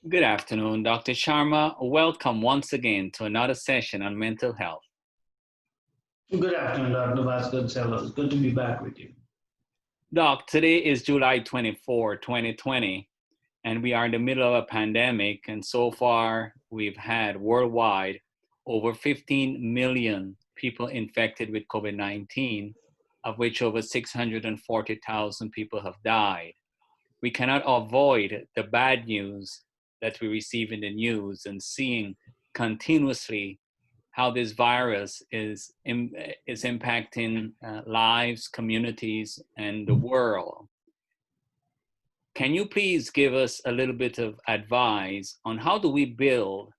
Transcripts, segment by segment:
Good afternoon, Dr. Sharma. Welcome once again to another session on mental health. Good afternoon, Dr. Vasconcelos. Good to be back with you. Doc, today is July 24, 2020, and we are in the middle of a pandemic. And so far, we've had worldwide over 15 million people infected with COVID-19, of which over 640,000 people have died. We cannot avoid the bad news that we receive in the news and seeing continuously how this virus is impacting lives, communities, and the world. Can you please give us a little bit of advice on how do we build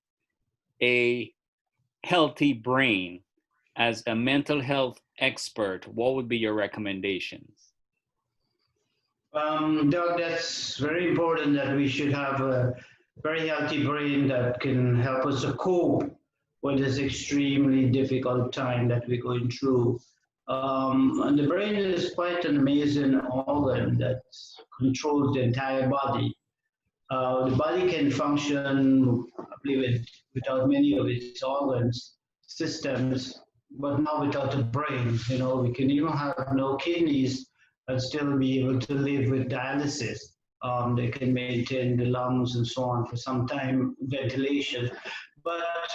a healthy brain? As a mental health expert, what would be your recommendations? Doug, that's very important that we should have a very healthy brain that can help us to cope with this extremely difficult time that we're going through. And the brain is quite an amazing organ that controls the entire body. The body can function, I believe, without many of its organs, systems, but not without a brain. We can even have no kidneys and still be able to live with dialysis. They can maintain the lungs and so on for some time, ventilation. But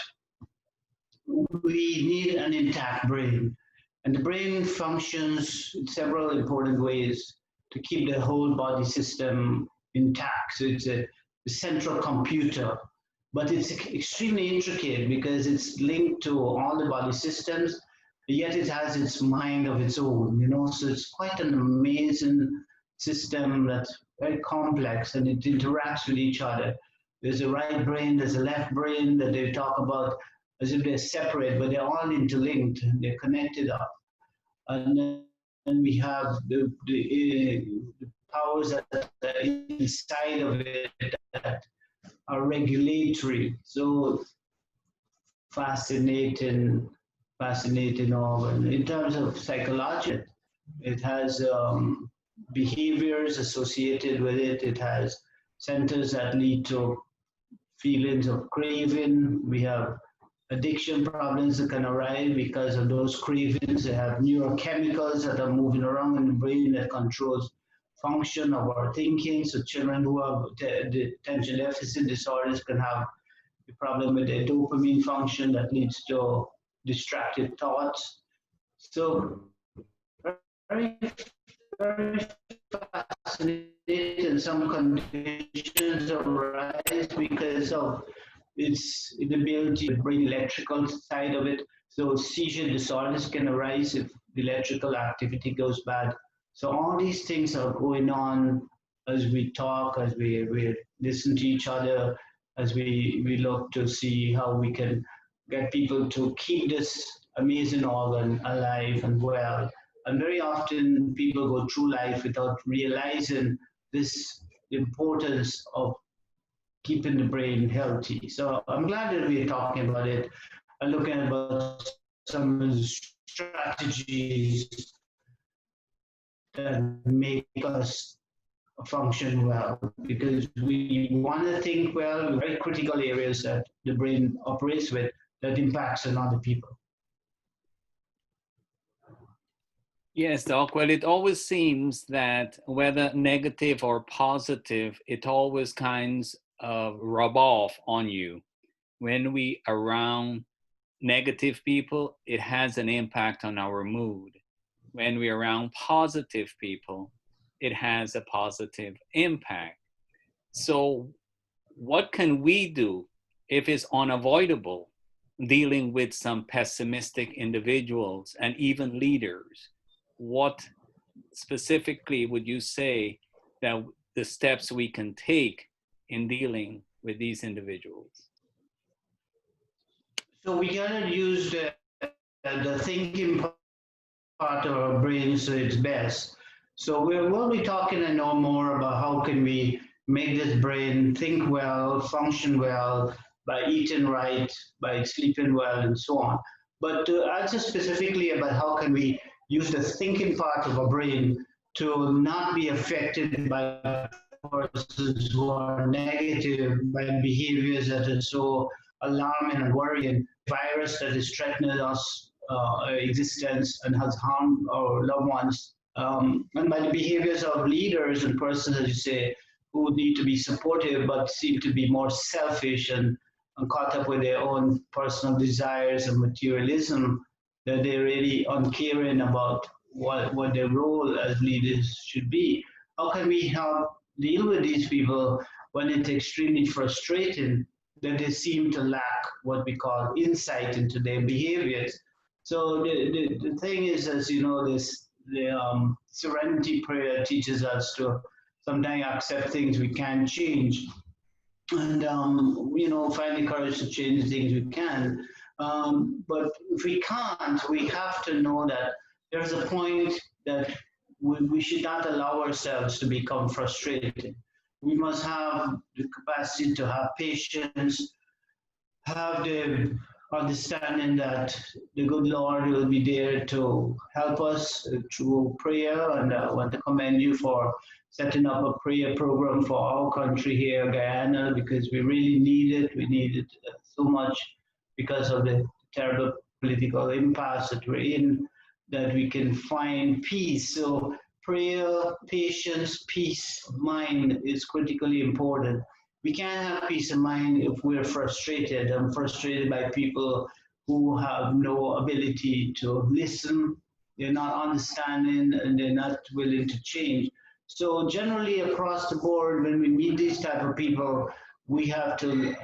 we need an intact brain. And the brain functions in several important ways to keep the whole body system intact. So it's a central computer, but it's extremely intricate because it's linked to all the body systems, yet it has its mind of its own, so it's quite an amazing system that's very complex and it interacts with each other. There's a right brain, there's a left brain that they talk about as if they're separate, but they're all interlinked and they're connected up. And then we have the powers that are inside of it that are regulatory. So fascinating organ. In terms of psychology, it has behaviors associated with it. It has centers that lead to feelings of craving. We have addiction problems that can arise because of those cravings. They have neurochemicals that are moving around in the brain that controls function of our thinking. So children who have the attention deficit disorders can have a problem with their dopamine function that leads to distracted thoughts. So very, very fascinating. Some conditions arise because of its inability to bring electrical side of it. So seizure disorders can arise if the electrical activity goes bad. So all these things are going on as we talk, as we listen to each other, as we look to see how we can get people to keep this amazing organ alive and well. And very often people go through life without realizing this importance of keeping the brain healthy. So I'm glad that we're talking about it and looking about some strategies that make us function well, because we want to think well, very critical areas that the brain operates with that impacts on other people. Yes, Doc. Well, it always seems that whether negative or positive, it always kinds of rub off on you. When we around negative people, it has an impact on our mood. When we're around positive people, it has a positive impact. So what can we do if it's unavoidable dealing with some pessimistic individuals and even leaders? What specifically would you say that the steps we can take in dealing with these individuals? So we gotta use the thinking part of our brain so it's best. So we'll be talking and know more about how can we make this brain think well, function well, by eating right, by sleeping well, and so on. But to answer specifically about how can we use the thinking part of our brain to not be affected by persons who are negative by behaviors that are so alarming and worrying. Virus that is threatening us existence and has harmed our loved ones, and by the behaviors of leaders and persons, as you say, who need to be supportive but seem to be more selfish and caught up with their own personal desires and materialism, that they're really uncaring about what their role as leaders should be. How can we help deal with these people when it's extremely frustrating that they seem to lack what we call insight into their behaviors? So the thing is, as you know, the serenity prayer teaches us to sometimes accept things we can't change, and find the courage to change the things we can. But if we can't, we have to know that there's a point that we should not allow ourselves to become frustrated. We must have the capacity to have patience, have the understanding that the good Lord will be there to help us through prayer. And I want to commend you for setting up a prayer program for our country here, Guyana, because we really need it. We need it so much because of the terrible political impasse that we're in, that we can find peace. So prayer, patience, peace of mind is critically important. We can't have peace of mind if we're frustrated. I'm frustrated by people who have no ability to listen, they're not understanding, and they're not willing to change. So generally across the board, when we meet these type of people, we have to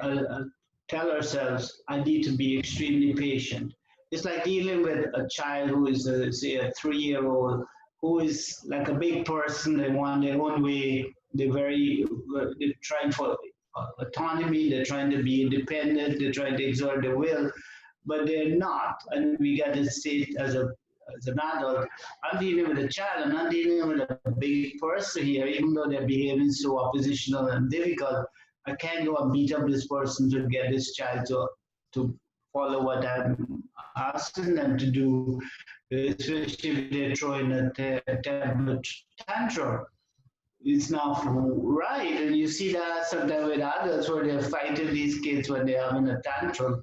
tell ourselves, I need to be extremely patient. It's like dealing with a child who is, say, a 3-year-old who is like a big person. They want their own way. They're trying for autonomy. They're trying to be independent. They're trying to exert their will, but they're not. And we got to see it as an adult. I'm dealing with a child. I'm not dealing with a big person here, even though they're behaving so oppositional and difficult. I can't go and beat up this person to get this child to follow what I'm asking them to do, especially if they're throwing a temper tantrum. It's not right. And you see that sometimes with adults where they're fighting these kids when they're having a tantrum,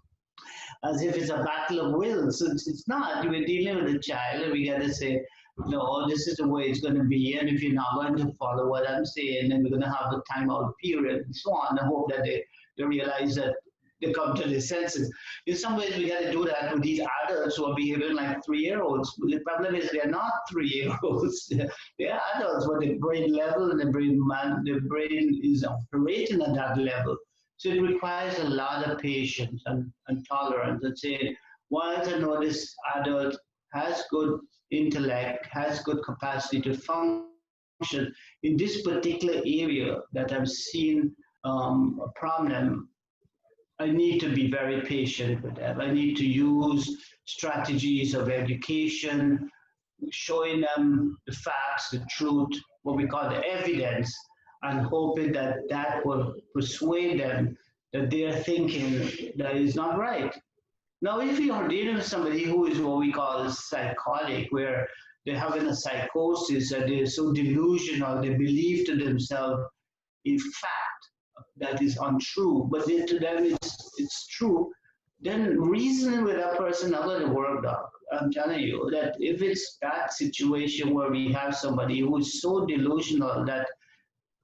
as if it's a battle of wills. So it's not. We're dealing with a child, and we got to say, no, this is the way it's going to be. And if you're not going to follow what I'm saying, then we're going to have a timeout period and so on. I hope that they realize that they come to their senses. In some ways, we got to do that with these adults who are behaving like 3-year-olds. The problem is they're not 3-year-olds. They're adults, but the brain level and the brain is operating at that level. So it requires a lot of patience and tolerance. And say, once I know this adult has good intellect, has good capacity to function in this particular area that I'm seeing a problem, I need to be very patient with them. I need to use strategies of education, showing them the facts, the truth, what we call the evidence, and hoping that that will persuade them that their thinking that is not right. Now, if you are dealing with somebody who is what we call psychotic, where they're having a psychosis and they're so delusional, they believe to themselves a fact that is untrue, but then to them it's true, then reasoning with that person not going to work, dog. I'm telling you that if it's that situation where we have somebody who is so delusional that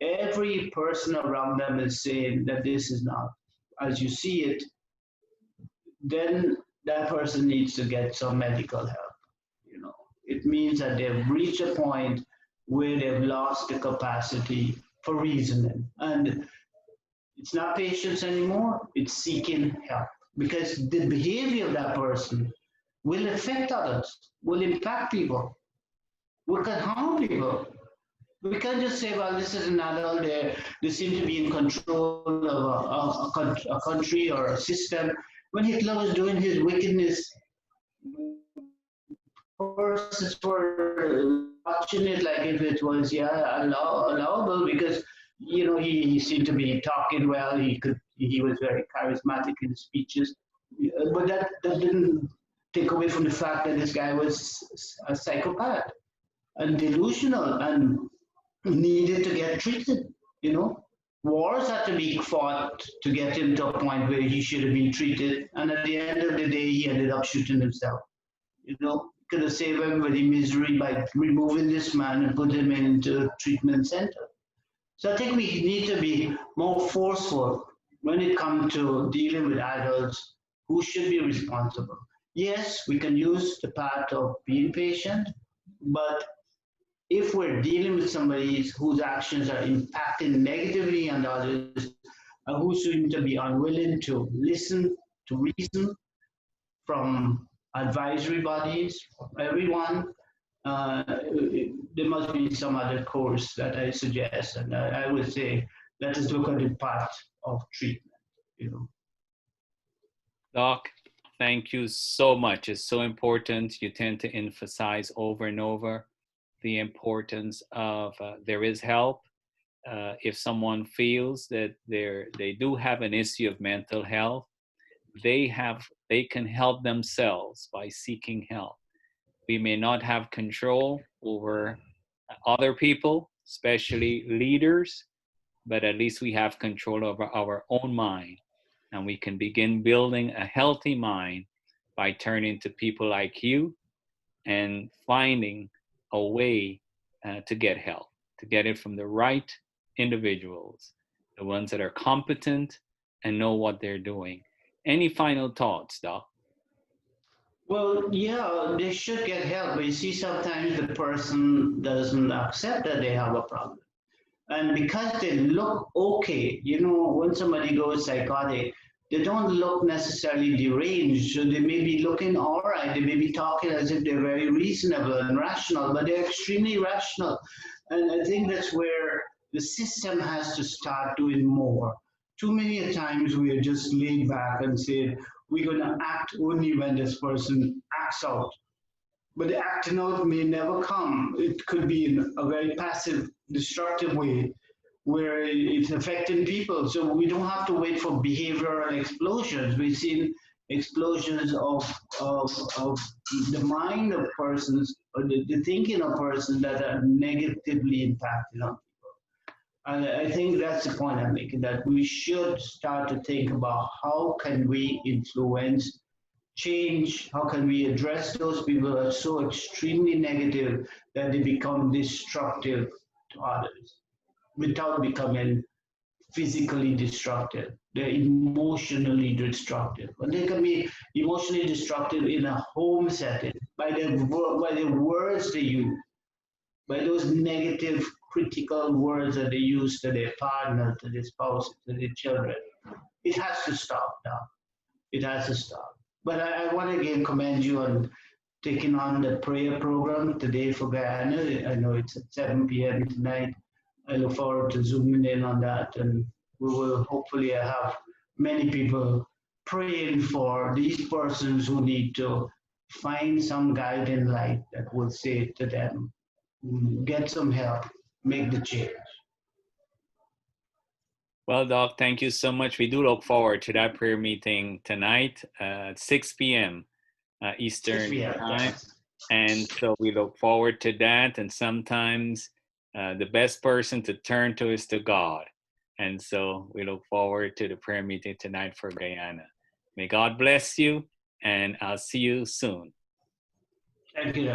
every person around them is saying that this is not as you see it, then that person needs to get some medical help. You know, it means that they've reached a point where they've lost the capacity for reasoning, and it's not patience anymore. It's seeking help because the behavior of that person will affect others, will impact people, will can harm people. We can't just say, well, this is an adult, they seem to be in control of a country or a system. When Hitler was doing his wickedness, persons were watching it like if it was, yeah, allowable because, he seemed to be talking well. He was very charismatic in his speeches. But that didn't take away from the fact that this guy was a psychopath and delusional and needed to get treated, you know. Wars had to be fought to get him to a point where he should have been treated, and at the end of the day, he ended up shooting himself. Could have saved everybody misery by removing this man and put him into a treatment center. So I think we need to be more forceful when it comes to dealing with adults who should be responsible. Yes, we can use the path of being patient, but if we're dealing with somebody whose actions are impacting negatively on others and who seem to be unwilling to listen to reason from advisory bodies, everyone, uh, there must be some other course that I suggest, and I would say let us look at the path of treatment. You know. Doc, thank you so much. It's so important. You tend to emphasize over and over the importance of there is help. If someone feels that they do have an issue of mental health, they can help themselves by seeking help. We may not have control over other people, especially leaders, but at least we have control over our own mind. And we can begin building a healthy mind by turning to people like you and finding a way to get help, to get it from the right individuals, the ones that are competent and know what they're doing. Any final thoughts, Doc? Well, yeah, they should get help, but you see, sometimes the person doesn't accept that they have a problem. And because they look okay, when somebody goes psychotic, they don't look necessarily deranged. So they may be looking all right. They may be talking as if they're very reasonable and rational, but they're extremely rational. And I think that's where the system has to start doing more. Too many times we are just laid back and say, we're going to act only when this person acts out, but the acting out may never come. It could be in a very passive, destructive way where it's affecting people. So we don't have to wait for behavioral explosions. We've seen explosions of the mind of persons or the thinking of persons that are negatively impacted on. And I think that's the point I'm making, that we should start to think about how can we influence change, how can we address those people that are so extremely negative that they become destructive to others without becoming physically destructive. They're emotionally destructive. But they can be emotionally destructive in a home setting by the words they use, by those negative, critical words that they use to their partner, to their spouse, to their children. It has to stop now. It has to stop. But I want to again commend you on taking on the prayer program today for Guyana. I know it's at 7 p.m. tonight. I look forward to zooming in on that, and we will hopefully have many people praying for these persons who need to find some guiding light that will say to them, get some help, make the change. Well, Doc, thank you so much. We do look forward to that prayer meeting tonight at 6 p.m. Eastern 6 p.m. time. Yes. And so we look forward to that. And sometimes the best person to turn to is to God. And so we look forward to the prayer meeting tonight for Guyana. May God bless you, and I'll see you soon. Thank you.